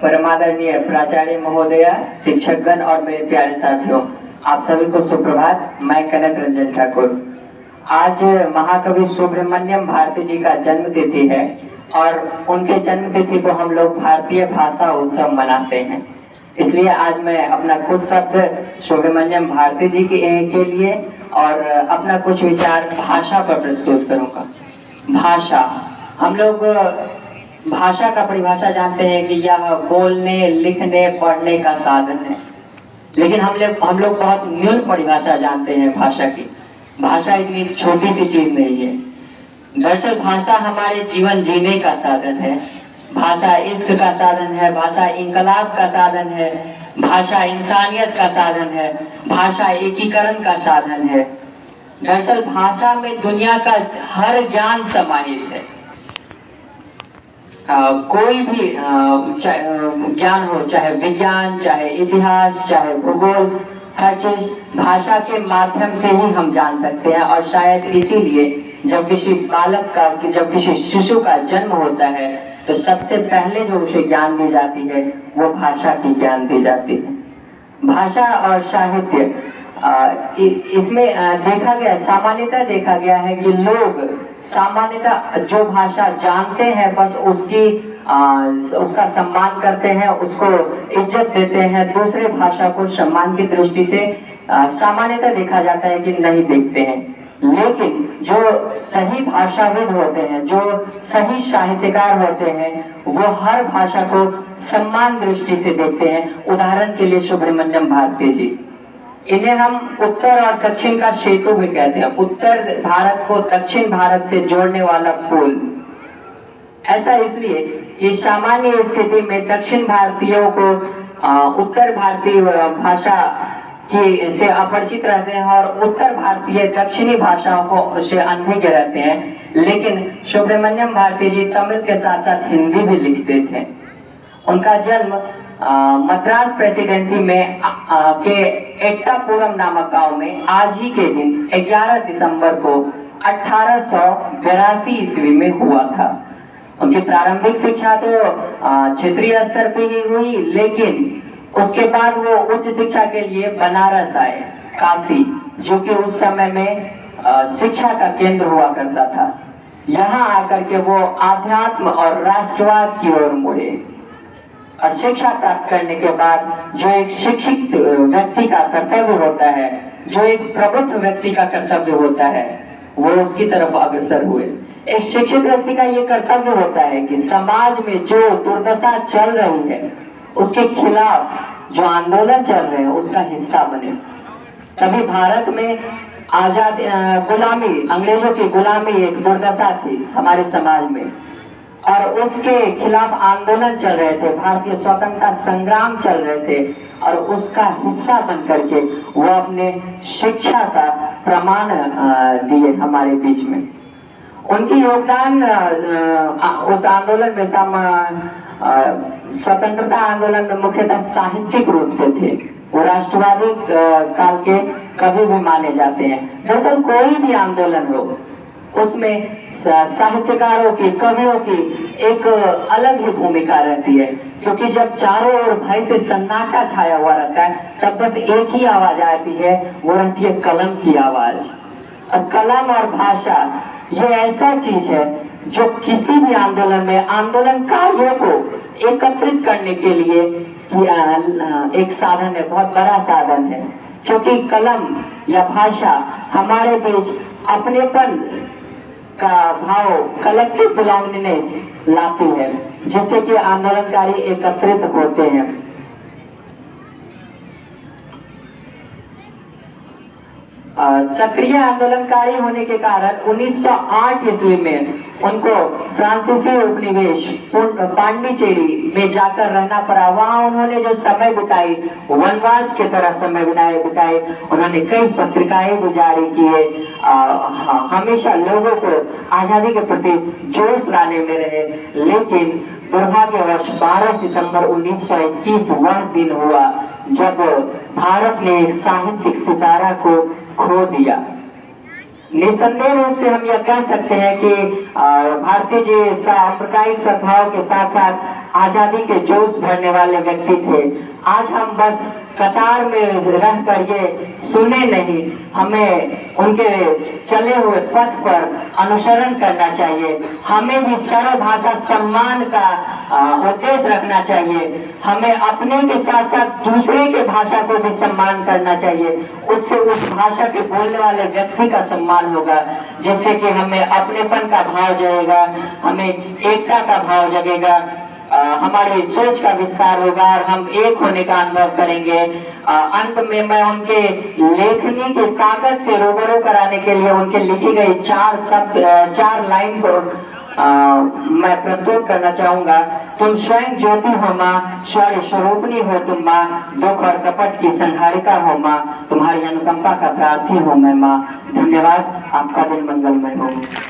परमादरणीय प्राचार्य महोदय, शिक्षकगण और मेरे प्यारे साथियों, आप सभी को सुप्रभात। मैं कनक रंजन ठाकुर। आज महाकवि सुब्रमण्यम भारती जी का जन्म तिथि है और उनके जन्म तिथि को हम लोग भारतीय भाषा उत्सव मनाते हैं। इसलिए आज मैं अपना कुछ शब्द सुब्रमण्यम भारती जी के लिए और अपना कुछ विचार भाषा पर प्रस्तुत करूंगा। भाषा, हम लोग भाषा का परिभाषा जानते हैं कि यह बोलने, लिखने, पढ़ने का साधन है, लेकिन हम लोग बहुत न्यून परिभाषा जानते हैं भाषा की। भाषा इतनी छोटी सी चीज नहीं है। दरअसल भाषा हमारे जीवन जीने का साधन है। भाषा इश्क का साधन है, भाषा इंकलाब का साधन है, भाषा इंसानियत का साधन है, भाषा एकीकरण का साधन है। दरअसल भाषा में दुनिया का हर ज्ञान समाहित है। कोई भी ज्ञान हो, चाहे विज्ञान, चाहे इतिहास, चाहे भूगोल, हर चीज भाषा के माध्यम से ही हम जान सकते हैं। और शायद इसीलिए जब किसी बालक का, जब किसी शिशु का जन्म होता है तो सबसे पहले जो उसे ज्ञान दी जाती है वो भाषा की ज्ञान दी जाती है। भाषा और साहित्य, इसमें सामान्यतः देखा गया है कि लोग सामान्यतः जो भाषा जानते हैं बस उसका सम्मान करते हैं, उसको इज्जत देते हैं। दूसरे भाषा को सम्मान की दृष्टि से सामान्यतः देखा जाता है कि नहीं देखते हैं। लेकिन जो सही भाषाविद होते हैं, जो सही साहित्यकार होते हैं, वो हर भाषा को सम्मान दृष्टि से देखते हैं। उदाहरण के लिए सुब्रमण्यम भारती जी, इन्हें हम उत्तर और दक्षिण का सेतु भी कहते हैं। उत्तर भारत को दक्षिण भारत से जोड़ने वाला पुल। ऐसा इसलिए कि सामान्य स्थिति में दक्षिण भारतीयों को उत्तर भारतीय भाषा की से अपरिचित रहते हैं और उत्तर भारतीय दक्षिणी भाषाओं को से अनभिज्ञ रहते हैं। लेकिन सुब्रमण्यम भारती जी तमिल के साथ साथ हिंदी भी लिखते थे। उनका जन्म मद्रास प्रेसिडेंसी में के एट्टापुरम नामक गांव में आज ही के दिन 11 दिसंबर को 1882 ईस्वी में हुआ था। उनकी प्रारंभिक शिक्षा तो क्षेत्रीय स्तर पर ही हुई, लेकिन उसके बाद वो उच्च शिक्षा के लिए बनारस आए, काशी, जो कि उस समय में शिक्षा का केंद्र हुआ करता था। यहाँ आकर के वो आध्यात्म और राष्ट्रवाद की ओर मुड़े और शिक्षा प्राप्त करने के बाद जो एक शिक्षित व्यक्ति का कर्तव्य होता है, जो एक प्रबुद्ध व्यक्ति का कर्तव्य होता है, वो उसकी तरफ अग्रसर हुए। एक शिक्षित व्यक्ति का ये कर्तव्य होता है कि समाज में जो दुर्दशा चल रही है उसके खिलाफ जो आंदोलन चल रहे हैं उसका हिस्सा बने। तभी भारत में गुलामी, अंग्रेजों की गुलामी एक दुर्दशा थी हमारे समाज में और उसके खिलाफ आंदोलन चल रहे थे, भारतीय स्वतंत्रता संग्राम चल रहे थे और उसका हिस्सा बन करके वो अपने शिक्षा का प्रमाण दिए हमारे बीच में। उनकी योगदान उस आंदोलन में स्वतंत्रता आंदोलन में मुख्यतः साहित्यिक रूप से थे। वो राष्ट्रवादी काल के कवि भी माने जाते हैं। दरअसल कोई भी आंदोलन हो उसमें साहित्यकारों की, कवियों की एक अलग ही भूमिका रहती है, क्योंकि जब चारों ओर भय से सन्नाटा छाया हुआ रहता है तब बस एक ही आवाज आती है, वो रहती है कलम की आवाज। और कलम और भाषा ये ऐसा चीज है जो किसी भी आंदोलन में आंदोलनकारियों को एकत्रित करने के लिए एक साधन है, बहुत बड़ा साधन है। क्योंकि कलम या भाषा हमारे बीच अपनेपन का भाव, कलेक्टिव बिलोंगिंगनेस लाती है, जिससे कि आंदोलनकारी एकत्रित होते हैं। सक्रिय आंदोलनकारी होने के कारण 1908 ईस्वी में उनको फ्रांसीसी उपनिवेश पांडिचेरी में जाकर रहना पड़ा। वहाँ उन्होंने जो समय बिताई, वनवास की तरह समय बिताए। उन्होंने कई पत्रिकाएं भी जारी किए, हमेशा लोगों को आजादी के प्रति जोश लाने में रहे। लेकिन दुर्भाग्यवश 12 सितंबर 1921 वह दिन हुआ जब भारत ने एक साहित्यिक सितारा को खो दिया। निस्संदेह रूप से हम यह कह सकते हैं कि भारतीय जी सांप्रदायिक सद्भाव के साथ साथ आजादी के जोश भरने वाले व्यक्ति थे। आज हम बस कतार में रहकर ये सुने नहीं, हमें उनके चले हुए पथ पर अनुसरण करना चाहिए। हमें भी सर्वभाषा सम्मान का उद्देश्य रखना चाहिए। हमें अपने के साथ साथ दूसरे के भाषा को भी सम्मान करना चाहिए। उससे उस भाषा के बोलने वाले व्यक्ति का सम्मान होगा, जिससे कि हमें अपनेपन का भाव जगेगा, हमें एकता का भाव जगेगा, हमारी सोच का विस्तार होगा और हम एक होने का अनुभव करेंगे। अंत में मैं उनके लेखनी के कागज से रूबरू कराने के लिए उनके लिखी गई 4 लाइन को मैं प्रस्तुत करना चाहूंगा। तुम स्वयं ज्योति हो माँ, शौर्य स्वरूपनी हो तुम माँ, दुख और कपट की संहारिका हो माँ, तुम्हारी अनुकंपा का प्रार्थी हूँ मैं माँ। धन्यवाद, आपका दिन मंगलमय हो।